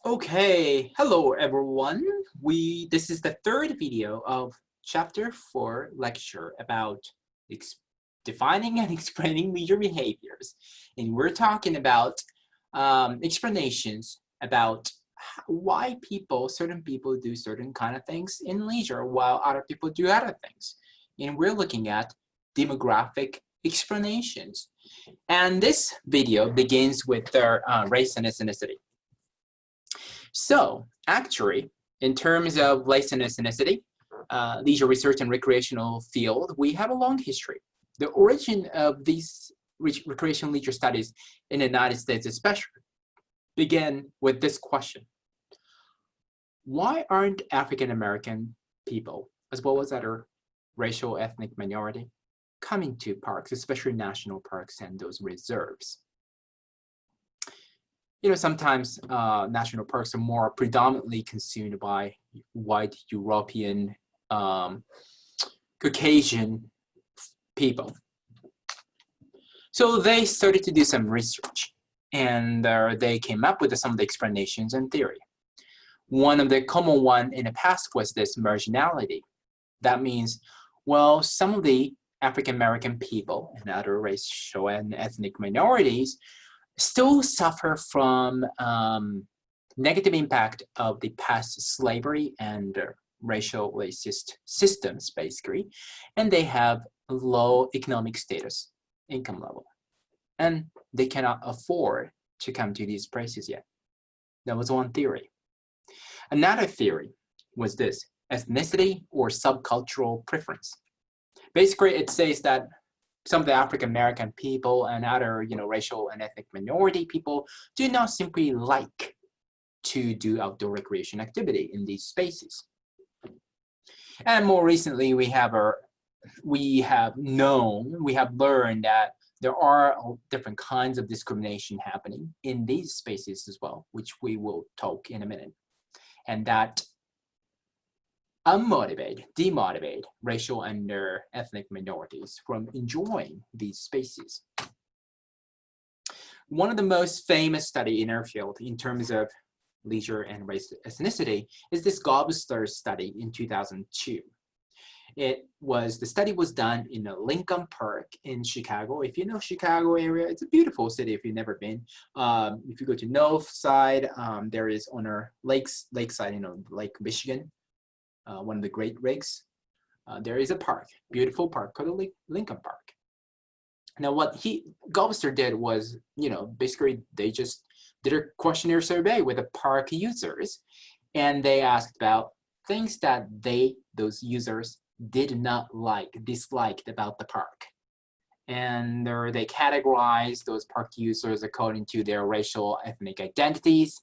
Okay, hello everyone. This is the third video of chapter 4 lecture about defining and explaining leisure behaviors. And we're talking about explanations about why certain people do certain kind of things in leisure while other people do other things. And we're looking at demographic explanations. And this video begins with their race and ethnicity. So actually, in terms of race and ethnicity, leisure research and recreational field, we have a long history. The origin of these recreational leisure studies in the United States especially began with this question. Why aren't African American people, as well as other racial ethnic minority, coming to parks, especially national parks and those reserves? You know, sometimes national parks are more predominantly consumed by white European, Caucasian people. So they started to do some research, and they came up with some of the explanations and theory. One of the common one in the past was this marginality. That means, well, some of the African American people and other racial and ethnic minorities still suffer from negative impact of the past slavery and racial racist systems, basically, and they have low economic status, income level, and they cannot afford to come to these places yet. That was one theory. Another theory was this: ethnicity or subcultural preference. Basically, it says that some of the African American people and other, racial and ethnic minority people do not simply like to do outdoor recreation activity in these spaces. And more recently, we have learned that there are different kinds of discrimination happening in these spaces as well, which we will talk in a minute, and that demotivate racial and ethnic minorities from enjoying these spaces. One of the most famous study in our field in terms of leisure and race ethnicity is this Gobster study in 2002. The study was done in a Lincoln Park in Chicago. If you know Chicago area, it's a beautiful city if you've never been. If you go to North Side, there is on our lakeside, Lake Michigan. One of the Great Lakes, there is a park, beautiful park called Lincoln Park. Now, what Gobster did was, basically they just did a questionnaire survey with the park users, and they asked about things that those users disliked about the park. And they categorized those park users according to their racial ethnic identities,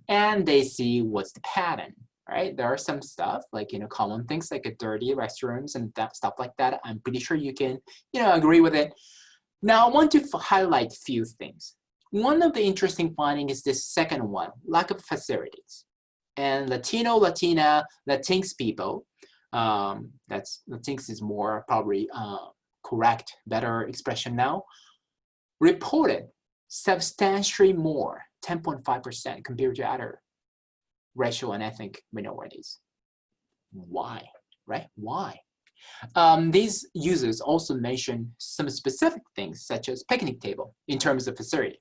and they see what's the pattern. Right, there are some stuff like common things like dirty restrooms and stuff like that. I'm pretty sure you can agree with it. Now I want to highlight a few things. One of the interesting findings is this second one: lack of facilities. And Latina, Latinx people, Latinx is more probably correct, better expression now, reported substantially more, 10.5% compared to other racial and ethnic minorities. Why, right? Why? These users also mention some specific things such as picnic table in terms of facility.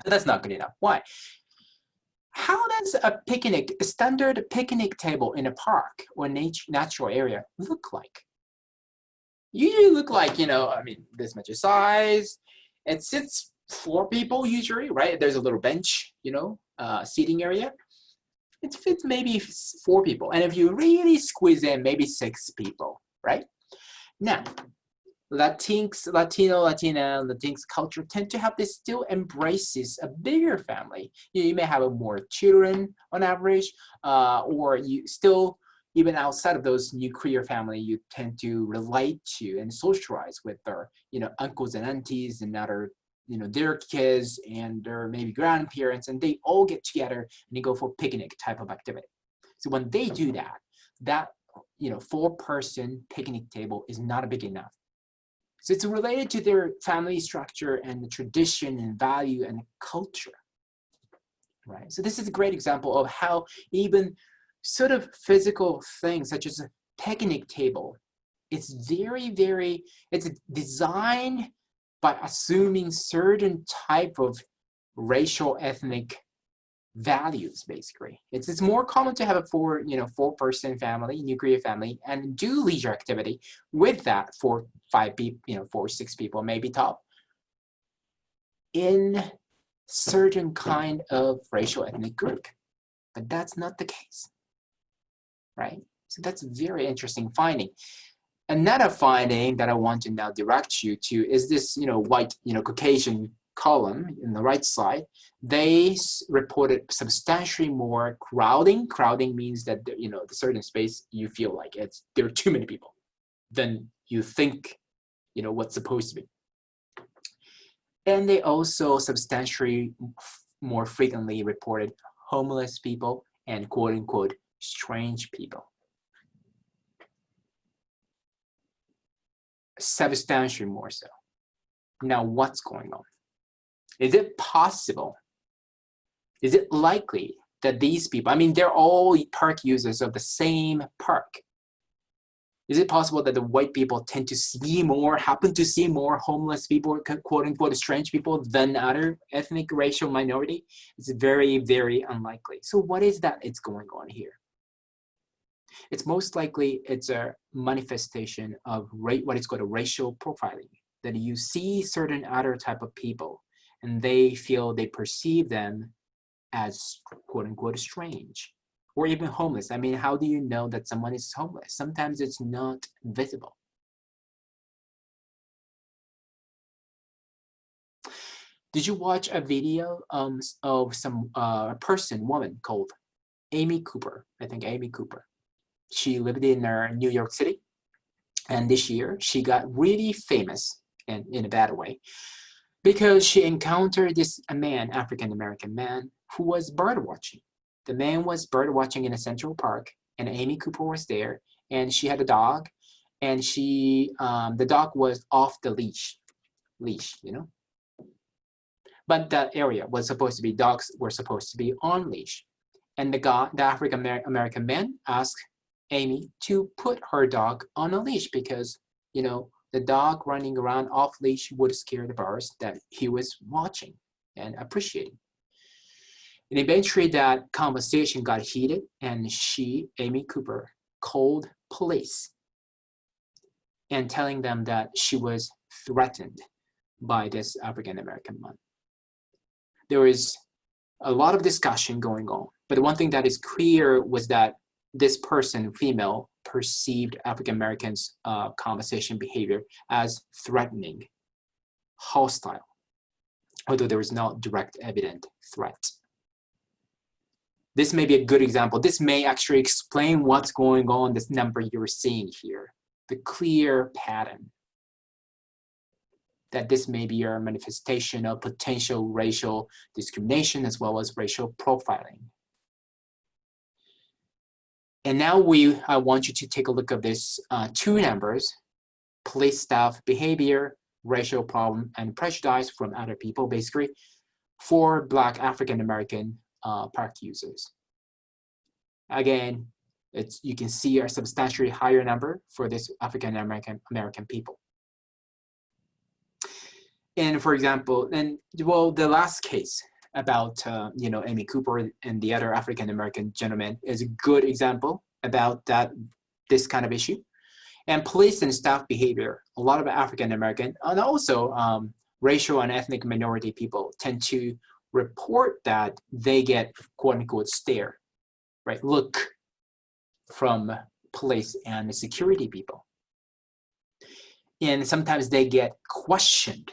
But that's not good enough. Why? How does a standard picnic table in a park or natural area look like? Usually look like, this much size. It sits 4 people usually, right? There's a little bench, seating area. It fits maybe 4 people. And if you really squeeze in, maybe 6 people, right? Now, Latina, Latinx culture tend to have this still embraces a bigger family. You may have more children on average, or you still, even outside of those nuclear family, you tend to relate to and socialize with their, uncles and aunties and other their kids and their maybe grandparents, and they all get together and they go for picnic type of activity. So when they do that 4-person picnic table is not big enough. So it's related to their family structure and the tradition and value and culture. right? So this is a great example of how even sort of physical things such as a picnic table, it's it's designed by assuming certain type of racial ethnic values, basically. It's more common to have a four-person family, nuclear family, and do leisure activity with that for 5 people, 4, 6 people, maybe top, in certain kind of racial ethnic group. But that's not the case, right? So that's a very interesting finding. Another finding that I want to now direct you to is this, white, Caucasian column in the right side. They reported substantially more crowding. Crowding means that, the certain space you feel like there are too many people than you think, what's supposed to be. And they also substantially more frequently reported homeless people and quote unquote strange people. Substantially more so. Now, what's going on? Is it possible? Is it likely that these people, they're all park users of the same park. Is it possible that the white people happen to see more homeless people, quote unquote, strange people than other ethnic racial minority? It's very, very unlikely. So what is that it's going on here? It's most likely it's a manifestation of what is called a racial profiling, that you see certain other type of people and they perceive them as quote unquote strange or even homeless. How do you know that someone is homeless? Sometimes it's not visible. Did you watch a video of some woman called Amy Cooper? I think Amy Cooper. She lived in New York City, and this year she got really famous, and in a bad way, because she encountered this African-American man, who was bird watching. The man was bird watching in a Central Park, and Amy Cooper was there, and she had a dog, and the dog was off the leash, But that area was supposed to be, dogs were supposed to be on leash. And the African-American man asked Amy to put her dog on a leash because, the dog running around off leash would scare the birds that he was watching and appreciating. And eventually that conversation got heated, and Amy Cooper, called police and telling them that she was threatened by this African-American man. There was a lot of discussion going on, but the one thing that is clear was that this person, female, perceived African-Americans' conversation behavior as threatening, hostile, although there was no direct evident threat. This may be a good example. This may actually explain what's going on, this number you're seeing here, the clear pattern, that this may be a manifestation of potential racial discrimination as well as racial profiling. And now I want you to take a look at this two numbers: police staff behavior, racial problem, and prejudice from other people, basically, for Black African-American park users. Again, you can see a substantially higher number for this African-American people. And for example, the last case about Amy Cooper and the other African-American gentleman is a good example about this kind of issue. And police and staff behavior, a lot of African-American and also racial and ethnic minority people tend to report that they get quote unquote stare, right, look from police and security people. And sometimes they get questioned,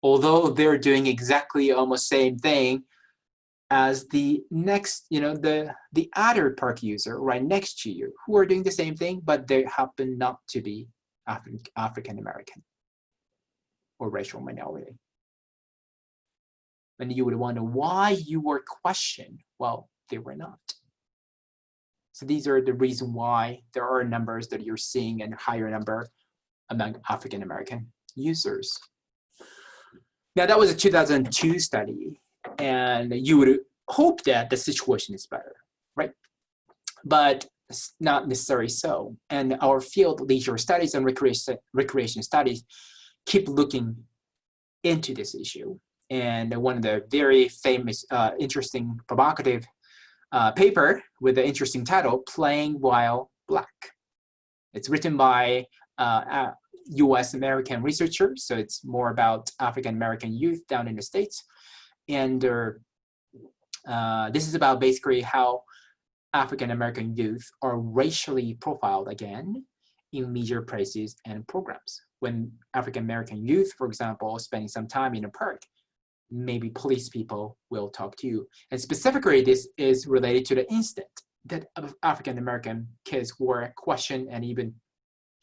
although they're doing exactly almost same thing as the next, the other park user right next to you, who are doing the same thing, but they happen not to be African-American or racial minority. And you would wonder why you were questioned. Well, they were not. So these are the reason why there are numbers that you're seeing and higher number among African-American users. Now that was a 2002 study. And you would hope that the situation is better, right? But it's not necessarily so. And our field, leisure studies and recreation studies, keep looking into this issue. And one of the very famous, interesting, provocative paper with the interesting title, Playing While Black. It's written by US American researchers, so it's more about African American youth down in the States. And this is about basically how African American youth are racially profiled again in leisure places and programs. When African American youth, for example, spending some time in a park, maybe police people will talk to you. And specifically, this is related to the incident that African American kids were questioned and even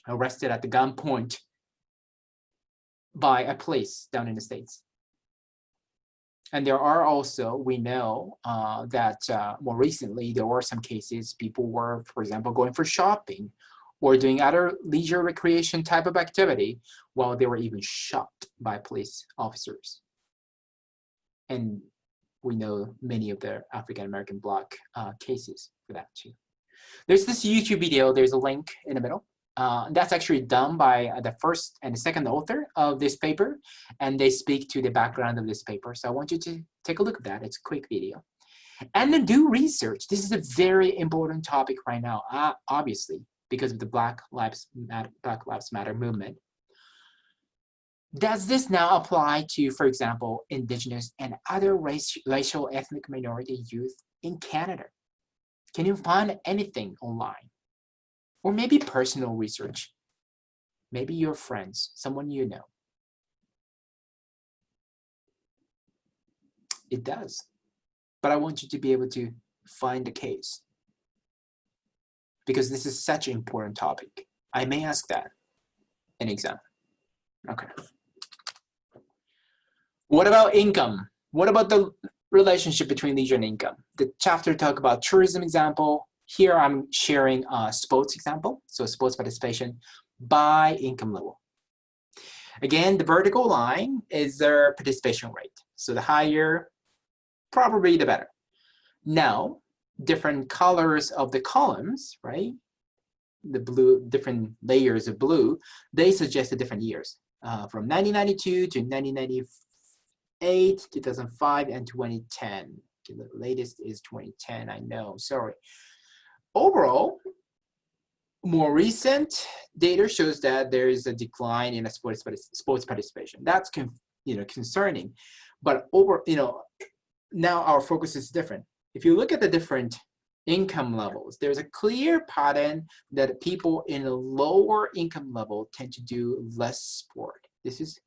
arrested at the gunpoint by a police down in the States. And there are also, we know that more recently, there were some cases people were, for example, going for shopping or doing other leisure recreation type of activity while they were even shot by police officers. And we know many of the African-American Black cases for that too. There's this YouTube video, there's a link in the middle. That's actually done by the first and the second author of this paper, and they speak to the background of this paper. So I want you to take a look at that. It's a quick video. And then do research. This is a very important topic right now, obviously, because of the Black Lives Matter movement. Does this now apply to, for example, Indigenous and other racial ethnic minority youth in Canada? Can you find anything online? Or maybe personal research. Maybe your friends, someone you know. It does. But I want you to be able to find the case. Because this is such an important topic. I may ask that in exam. Okay. What about income? What about the relationship between leisure and income? The chapter talk about tourism example. Here I'm sharing a sports example. So sports participation by income level. Again, the vertical line is their participation rate. So the higher, probably the better. Now, different colors of the columns, right? The blue, different layers of blue, they suggest the different years. From 1992 to 1998, 2005, and 2010. The latest is 2010, I know, sorry. Overall, more recent data shows that there is a decline in sports participation. That's concerning, but now our focus is different. If you look at the different income levels, there's a clear pattern that people in a lower income level tend to do less sport. This is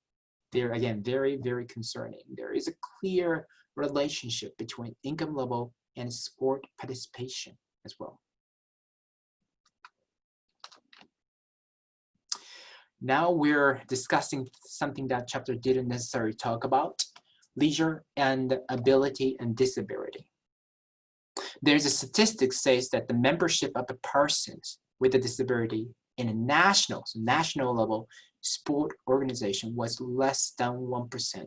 again very, very concerning. There is a clear relationship between income level and sport participation as well. Now we're discussing something that chapter didn't necessarily talk about, leisure and ability and disability. There's a statistic says that the membership of the persons with a disability in a national level sport organization was less than 1%.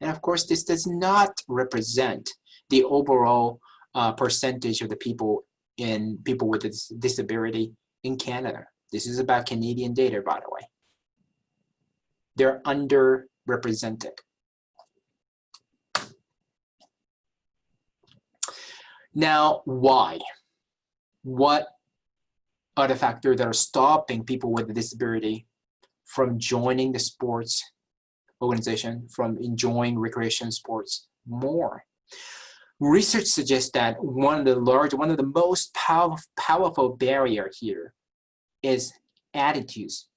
And of course, this does not represent the overall percentage of the people with a disability in Canada. This is about Canadian data, by the way. They're underrepresented. Now, why? What are the factors that are stopping people with a disability from joining the sports organization, from enjoying recreation sports more? Research suggests that one of the most powerful barrier here is attitudes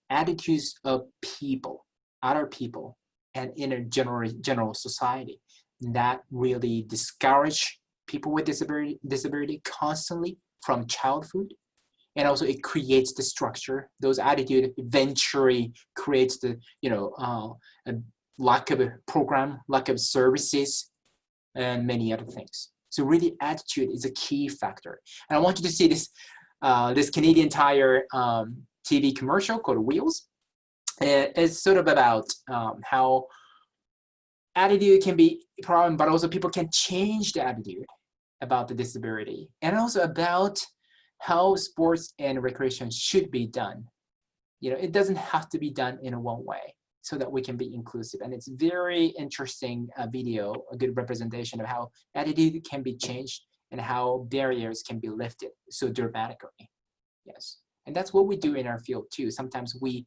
of people, other people, and in a general society that really discourage people with disability constantly from childhood. And also it creates the structure. Those attitudes eventually creates the a lack of a program, lack of services, and many other things. So really attitude is a key factor. And I want you to see this this Canadian Tire TV commercial called Wheels. It's sort of about how attitude can be a problem, but also people can change the attitude about the disability and also about how sports and recreation should be done. It doesn't have to be done in one way so that we can be inclusive. And it's very interesting video, a good representation of how attitude can be changed and how barriers can be lifted so dramatically. Yes, and that's what we do in our field too. Sometimes we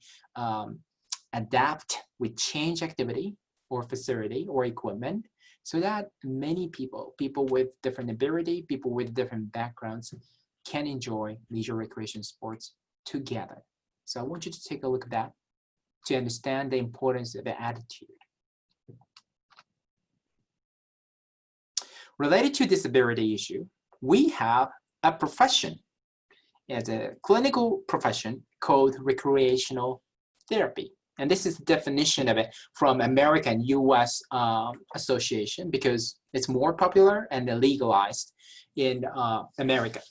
adapt, we change activity or facility or equipment so that many people with different ability, people with different backgrounds can enjoy leisure recreation sports together. So I want you to take a look at that to understand the importance of the attitude. Related to disability issue, we have a profession as a clinical profession called recreational therapy. And this is the definition of it from American US Association because it's more popular and legalized in America.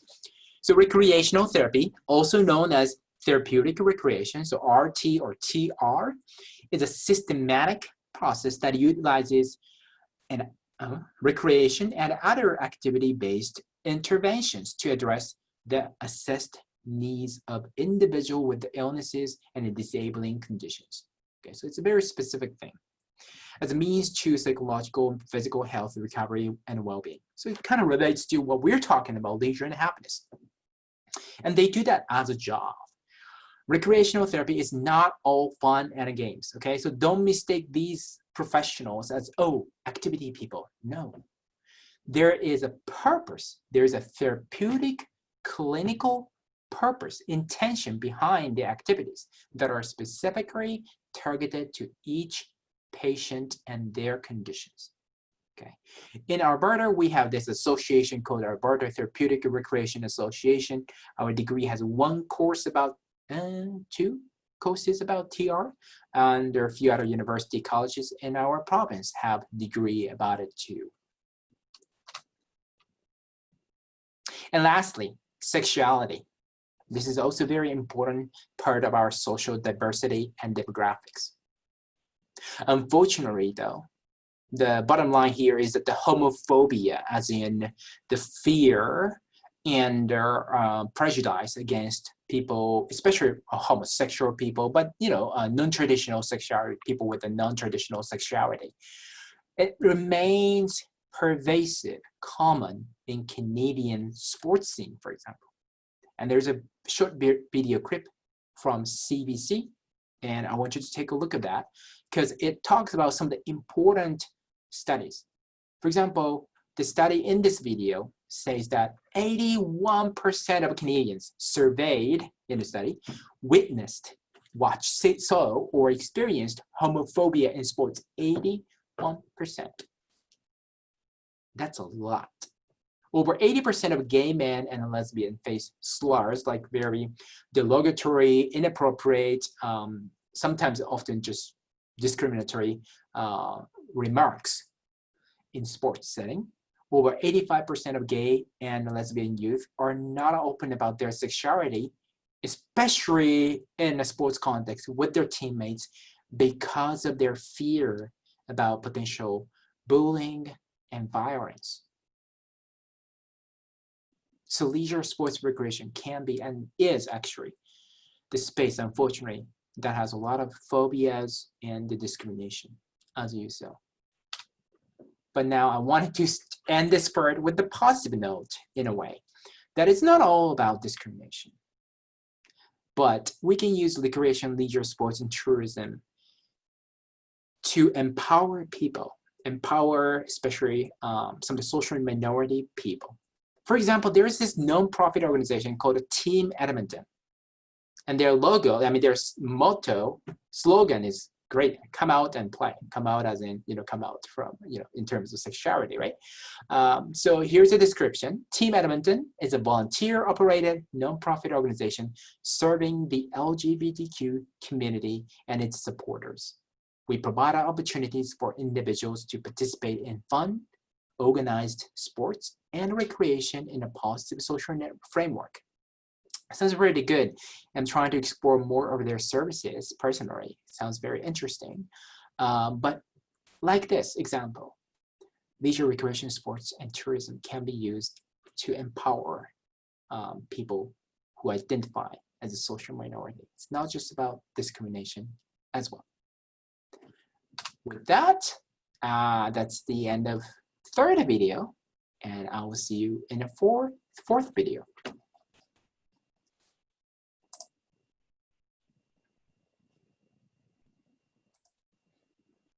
So recreational therapy, also known as therapeutic recreation, so RT or TR, is a systematic process that utilizes an recreation and other activity-based interventions to address the assessed needs of individual with illnesses and disabling conditions. Okay, so it's a very specific thing as a means to psychological and physical health, recovery, and well-being. So it kind of relates to what we're talking about, leisure and happiness. And they do that as a job. Recreational therapy is not all fun and games, okay? So don't mistake these professionals as, oh, activity people. No. There is a purpose. There is a therapeutic, clinical purpose, intention behind the activities that are specifically targeted to each patient and their conditions. Okay. In Alberta, we have this association called Alberta Therapeutic Recreation Association. Our degree has one course about two courses about TR, and there are a few other university colleges in our province have degree about it too. And lastly, sexuality. This is also a very important part of our social diversity and demographics. Unfortunately, though, the bottom line here is that the homophobia, as in the fear and prejudice against people, especially homosexual people, but non-traditional sexuality, people with a non-traditional sexuality, it remains pervasive, common in Canadian sports scene, for example. And there's a short video clip from CBC, and I want you to take a look at that because it talks about some of the important studies. For example, the study in this video says that 81% of Canadians surveyed in the study witnessed, watched, saw, or experienced homophobia in sports. 81%. That's a lot. Over 80% of gay men and lesbian face slurs like very derogatory, inappropriate, sometimes often just discriminatory remarks in sports setting. Over 85% of gay and lesbian youth are not open about their sexuality, especially in a sports context with their teammates because of their fear about potential bullying and violence. So leisure sports recreation can be and is actually the space, unfortunately, that has a lot of phobias and the discrimination, as you saw. But now I wanted to end this part with the positive note in a way, that it's not all about discrimination, but we can use recreation, leisure sports, and tourism to empower people, empower especially some of the social minority people. For example, there is this non-profit organization called Team Edmonton. And their logo, their motto, slogan is great. Come out and play. Come out as in, come out from, in terms of sexuality, right? So here's a description. Team Edmonton is a volunteer-operated non-profit organization serving the LGBTQ community and its supporters. We provide opportunities for individuals to participate in fun, organized sports, and recreation in a positive social framework. Sounds really good. I'm trying to explore more of their services personally. Sounds very interesting. But Like this example, leisure, recreation, sports, and tourism can be used to empower people who identify as a social minority. It's not just about discrimination as well. With that, that's the end of third video, and I will see you in a fourth video.